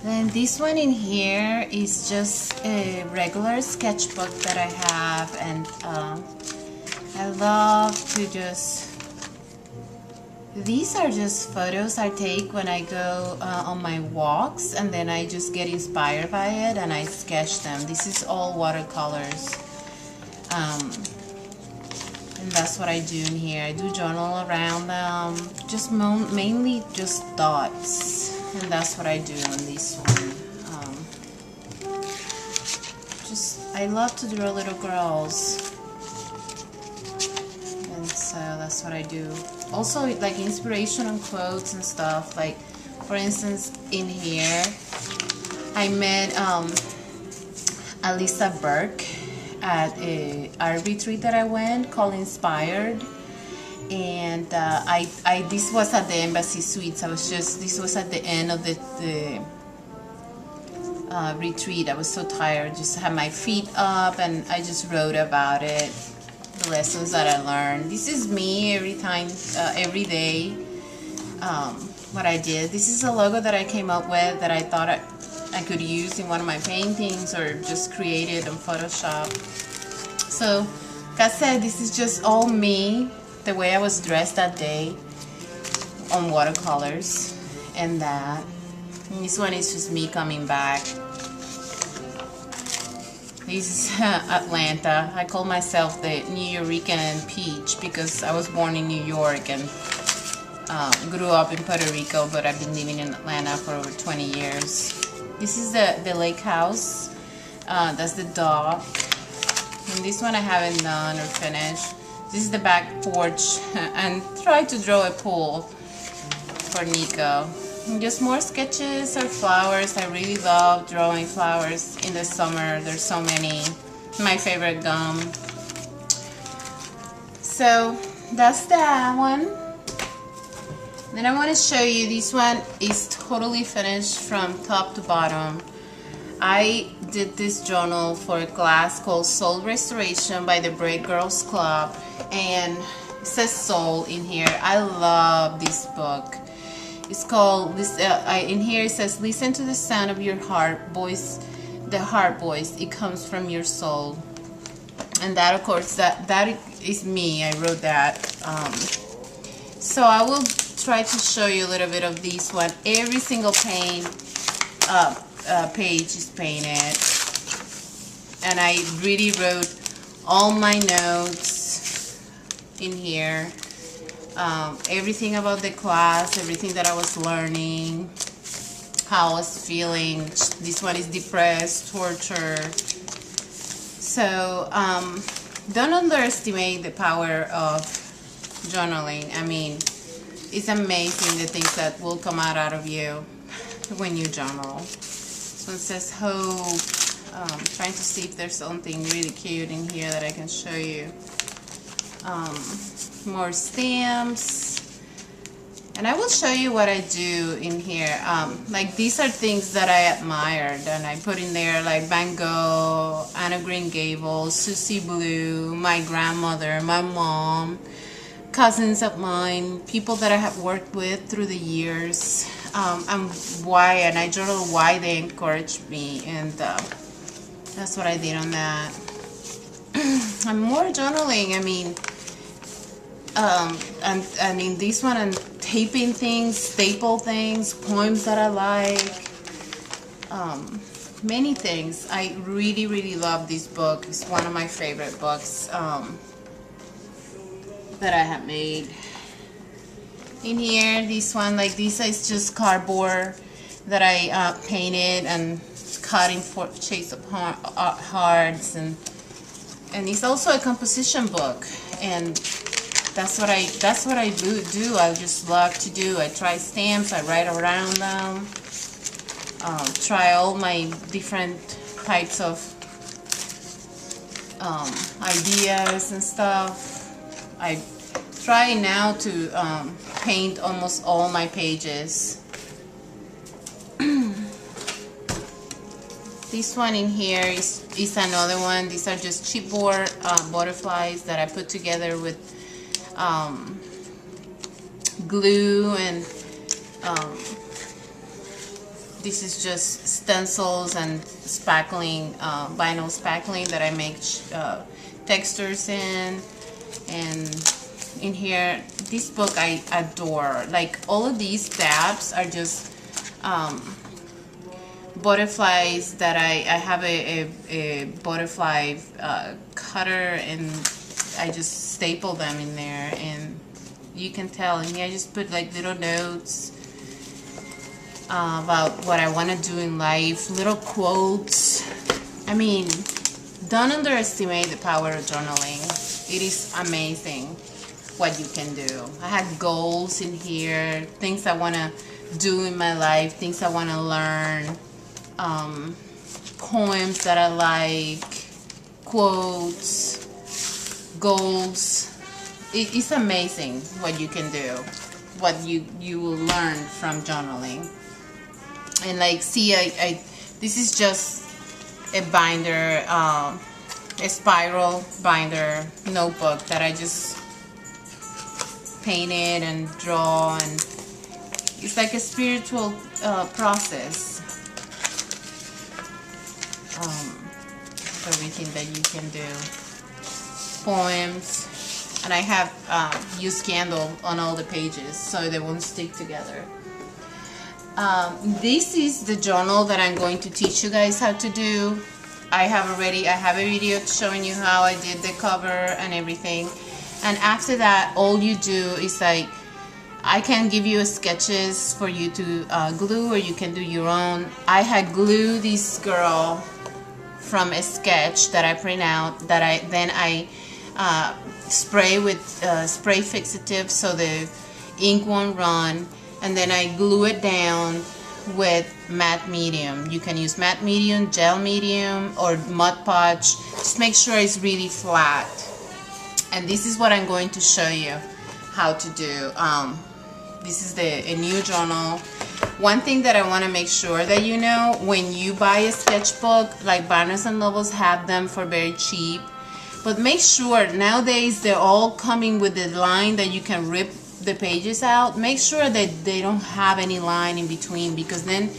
Then this one in here is just a regular sketchbook that I have, and I love to just, these are just photos I take when I go on my walks, and then I just get inspired by it and I sketch them. This is all watercolors. And that's what I do in here. I do journal around them, just mainly just thoughts, and that's what I do on this one. I love to draw little girls, and so that's what I do. Also, like inspirational quotes and stuff. Like, for instance, in here, I met Alisa Burke at a art retreat that I went called Inspired, and this was at the Embassy Suites. This was at the end of the retreat. I was so tired, just had my feet up, and I just wrote about it, the lessons that I learned. This is me every day, what I did. This is a logo that I came up with that I thought I could use in one of my paintings, or just created on Photoshop. So, like I said, this is just all me, the way I was dressed that day on watercolors, and that. And this one is just me coming back. This is Atlanta. I call myself the New Yorican Peach because I was born in New York and grew up in Puerto Rico, but I've been living in Atlanta for over 20 years. This is the lake house. That's the dock. And this one I haven't done or finished. This is the back porch, and tried to draw a pool for Nico. And just more sketches or flowers. I really love drawing flowers in the summer. There's so many. My favorite gum. So that's that one. Then I want to show you, this one is totally finished from top to bottom. I did this journal for a class called Soul Restoration by the Brave Girls Club, and it says soul in here. I love this book. It's called this. In here it says, "Listen to the sound of your heart voice, the heart voice. It comes from your soul." And that, of course, that is me. I wrote that. So I will try to show you a little bit of this one. Every single page is painted, and I really wrote all my notes in here. Everything about the class, everything that I was learning, how I was feeling. This one is depressed, torture. So don't underestimate the power of journaling. I mean, it's amazing the things that will come out of you when you journal. This one says hope. Trying to see if there's something really cute in here that I can show you. More stamps, and I will show you what I do in here. Like, these are things that I admired, and I put in there, like Van Gogh, Anna Green Gables, Susie Blue, my grandmother, my mom, cousins of mine, people that I have worked with through the years, and I journal why they encouraged me, and that's what I did on that. And more journaling, I mean, and in this one, I'm taping things, staple things, poems that I like, many things. I really, really love this book. It's one of my favorite books that I have made. In here, this one, like this is just cardboard that I painted and cut in shapes of hearts, and it's also a composition book, and that's what I do. I just love to do. I try stamps. I write around them. Try all my different types of ideas and stuff. I try now to paint almost all my pages. This one in here is another one. These are just chipboard butterflies that I put together with glue and This is just stencils and spackling, vinyl spackling that I make textures in. And in here, this book I adore. Like, all of these tabs are just butterflies that I have a butterfly cutter, and I just staple them in there, and you can tell. And here I just put like little notes about what I want to do in life, little quotes. I mean, don't underestimate the power of journaling. It is amazing what you can do. I had goals in here, things I want to do in my life, things I want to learn, poems that I like, quotes, goals. It's amazing what you can do, what you will learn from journaling. And like, see, this is just a binder, a spiral binder notebook that I just painted and draw, and it's like a spiritual process. Everything that you can do. Poems, and I have used candle on all the pages so they won't stick together. This is the journal that I'm going to teach you guys how to do. I have a video showing you how I did the cover and everything. And after that, all you do is, like, I can give you sketches for you to glue, or you can do your own. I had glued this girl from a sketch that I print out, that I spray with spray fixative so the ink won't run, and then I glue it down with matte medium. You can use matte medium, gel medium, or Mod Podge. Just make sure it's really flat. And this is what I'm going to show you how to do. This is a new journal. One thing that I want to make sure that you know, when you buy a sketchbook, like Barnes and Nobles have them for very cheap, but make sure, nowadays they're all coming with the line that you can rip the pages out. Make sure that they don't have any line in between, because then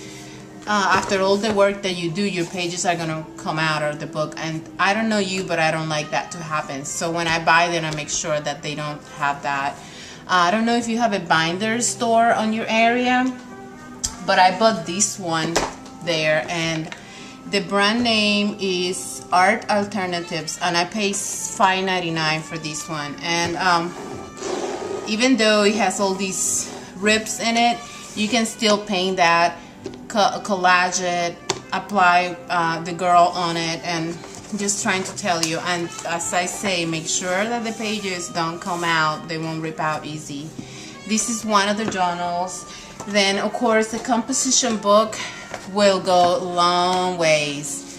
after all the work that you do, your pages are gonna come out of the book, and I don't know you, but I don't like that to happen. So when I buy them, I make sure that they don't have that. I don't know if you have a binder store on your area, but I bought this one there, and the brand name is Art Alternatives, and I paid $5.99 for this one. And even though it has all these rips in it, you can still paint that, collage it, apply the girl on it, and just trying to tell you. And as I say, make sure that the pages don't come out, they won't rip out easy. This is one of the journals. Then of course the composition book will go long ways.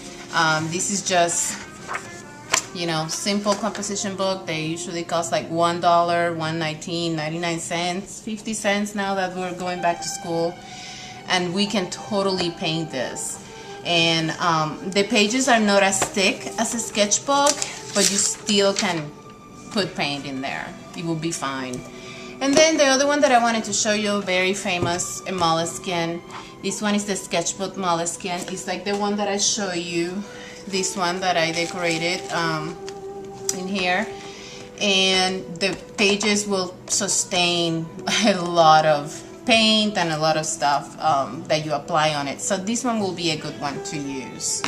This is just, you know, simple composition book. They usually cost like $1, $1.19, 99 cents, 50 cents now that we're going back to school. And we can totally paint this. And the pages are not as thick as a sketchbook, but you still can put paint in there. It will be fine. And then the other one that I wanted to show you, very famous, a moleskin. This one is the sketchbook moleskin. It's like the one that I show you. This one that I decorated in here. And the pages will sustain a lot of paint and a lot of stuff that you apply on it. So this one will be a good one to use.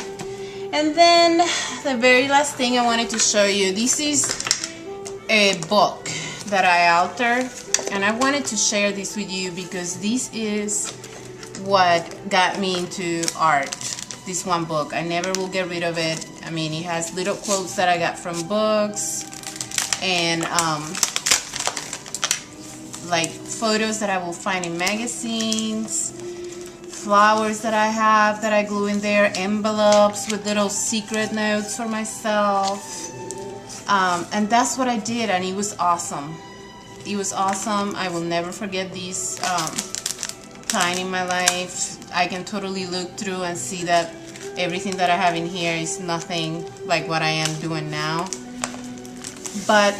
And then the very last thing I wanted to show you, this is a book that I altered, and I wanted to share this with you because this is what got me into art. This one book, I never will get rid of it. I mean, it has little quotes that I got from books, and like photos that I will find in magazines, flowers that I have that I glue in there, envelopes with little secret notes for myself. And that's what I did, and it was awesome. It was awesome. I will never forget this time in my life. I can totally look through and see that everything that I have in here is nothing like what I am doing now. But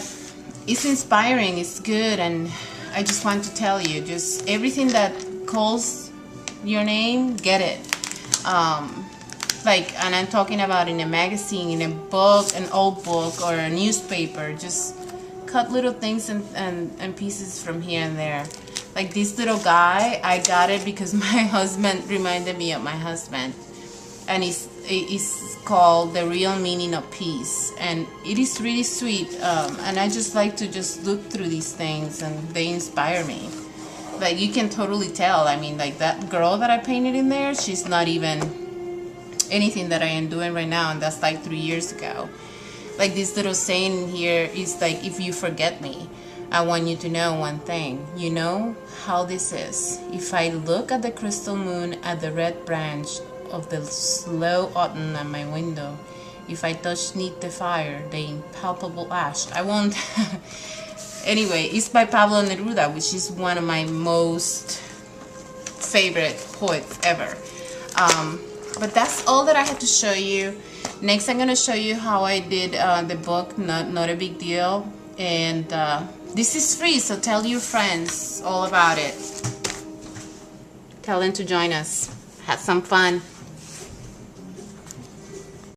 it's inspiring, it's good, and I just want to tell you, just everything that calls your name, get it. Like, and I'm talking about in a magazine, in a book, an old book, or a newspaper. Just cut little things and pieces from here and there. Like this little guy, I got it because my husband reminded me of my husband, and it's called The Real Meaning of Peace, and it is really sweet. And I just like to just look through these things, and they inspire me. Like, you can totally tell. I mean, like, that girl that I painted in there, she's not even anything that I am doing right now, and that's like 3 years ago. Like, this little saying here is like, if you forget me, I want you to know one thing. You know how this is. If I look at the crystal moon at the red branch of the slow autumn at my window, if I touch neath the fire the impalpable ash, I won't. Anyway, it's by Pablo Neruda, which is one of my most favorite poets ever. But that's all that I had to show you. Next, I'm gonna show you how I did the book, not a big deal. And this is free, so tell your friends all about it. Tell them to join us. Have some fun.